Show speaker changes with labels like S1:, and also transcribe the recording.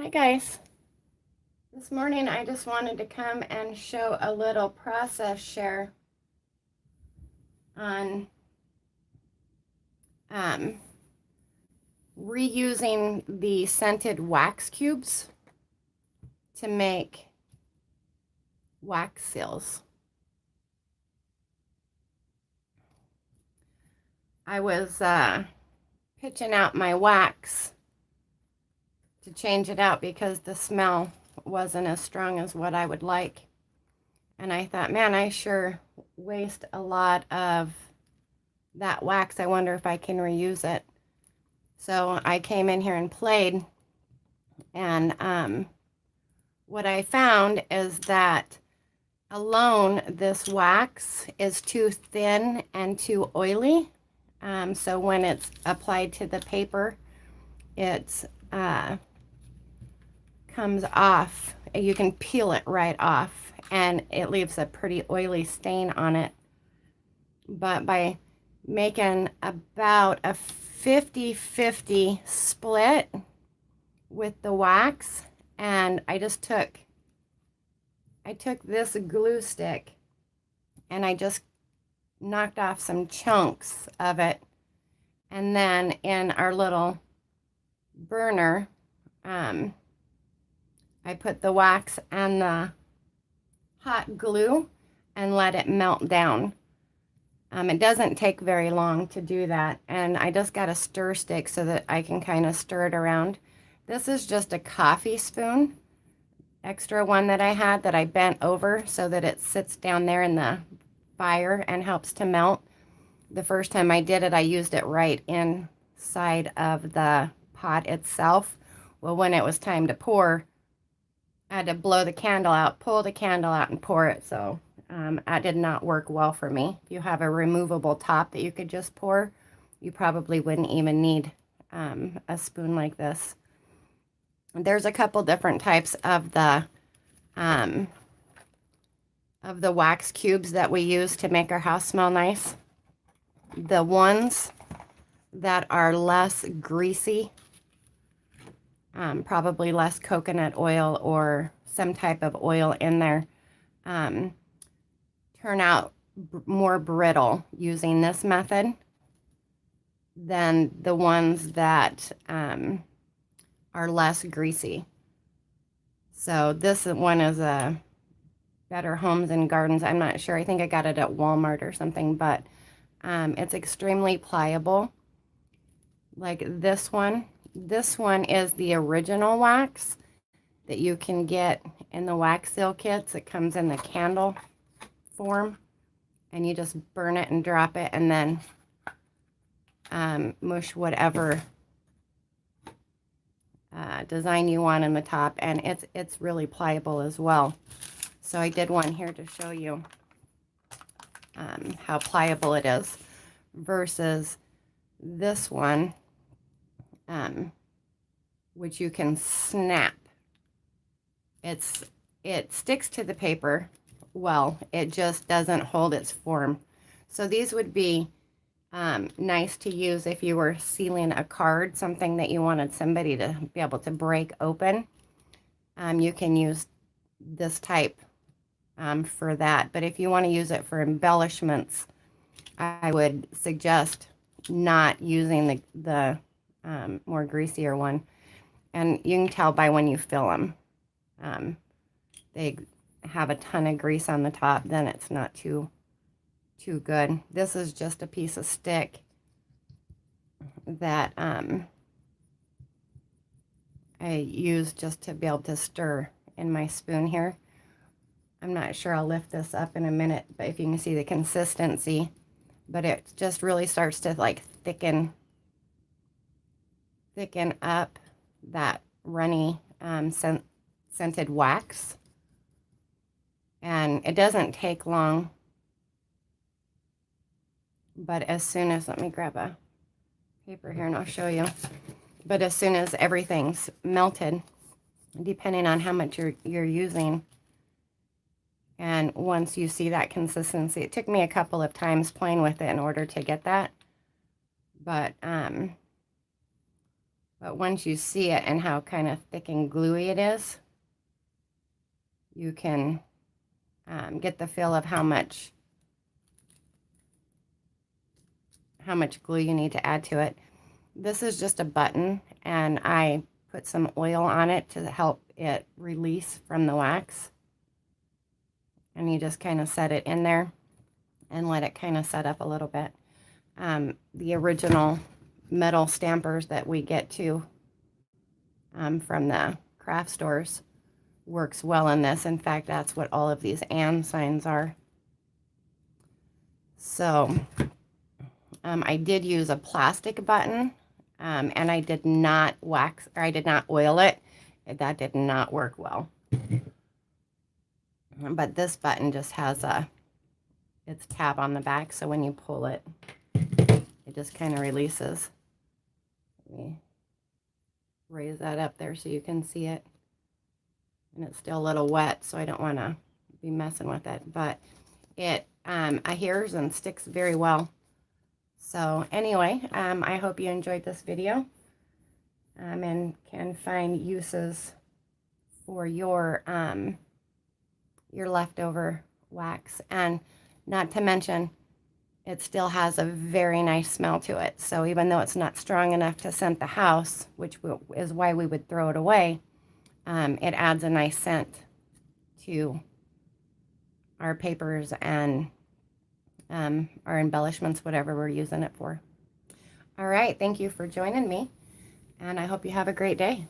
S1: Hi guys. This morning I just wanted to come and show a little process share on reusing the scented wax cubes to make wax seals. I was pitching out my wax to change it out because the smell wasn't as strong as what I would like. And I thought, man, I sure waste a lot of that wax. I wonder if I can reuse it. So I came in here and played, and what I found is that alone this wax is too thin and too oily. So when it's applied to the paper, it comes off. You can peel it right off, and it leaves a pretty oily stain on it. But by making about a 50-50 split with the wax, and I took this glue stick and I just knocked off some chunks of it, and then in our little burner I put the wax and the hot glue and let it melt down. It doesn't take very long to do that, and I just got a stir stick so that I can kind of stir it around. This is just a coffee spoon, extra one that I had that I bent over so that it sits down there in the fire and helps to melt. The first time I did it, I used it right inside of the pot itself. Well, when it was time to pour, I had to blow the candle out, pull the candle out, and pour it. So that did not work well for me. If you have a removable top that you could just pour, you probably wouldn't even need a spoon like this. There's a couple different types of the wax cubes that we use to make our house smell nice. The ones that are less greasy, probably less coconut oil or some type of oil in there, turn out more brittle using this method than the ones that are less greasy. So this one is a Better Homes and Gardens. I'm not sure. I think I got it at Walmart or something, but it's extremely pliable. Like this one. This one is the original wax that you can get in the wax seal kits. It comes in the candle form, and you just burn it and drop it, and then mush whatever design you want in the top, and it's really pliable as well. So I did one here to show you how pliable it is versus this one, which you can snap. It sticks to the paper well. It just doesn't hold its form. So these would be nice to use if you were sealing a card, something that you wanted somebody to be able to break open. You can use this type for that. But if you want to use it for embellishments, I would suggest not using the more greasier one. And you can tell by when you fill them. They have a ton of grease on the top, then it's not too good. This is just a piece of stick that I use just to be able to stir in my spoon here. I'm not sure, I'll lift this up in a minute, but if you can see the consistency, but it just really starts to like thicken up that runny scented wax. And it doesn't take long, but as soon as, let me grab a paper here and I'll show you. But as soon as everything's melted, depending on how much you're using, and once you see that consistency, it took me a couple of times playing with it in order to get that. But But once you see it and how kind of thick and gluey it is, you can get the feel of how much glue you need to add to it. This is just a button, and I put some oil on it to help it release from the wax. And you just kind of set it in there and let it kind of set up a little bit. The original metal stampers that we get to from the craft stores works well in this. In fact, that's what all of these and signs are. So I did use a plastic button, and I did not wax, or I did not oil it. That did not work well. But this button just has its tab on the back, so when you pull it, it just kind of releases. Let me raise that up there so you can see it. And it's still a little wet, so I don't want to be messing with it. But it adheres and sticks very well. So anyway, I hope you enjoyed this video and can find uses for your leftover wax. And not to mention, it still has a very nice smell to it. So even though it's not strong enough to scent the house, which is why we would throw it away, it adds a nice scent to our papers and our embellishments, whatever we're using it for. All right, thank you for joining me, and I hope you have a great day.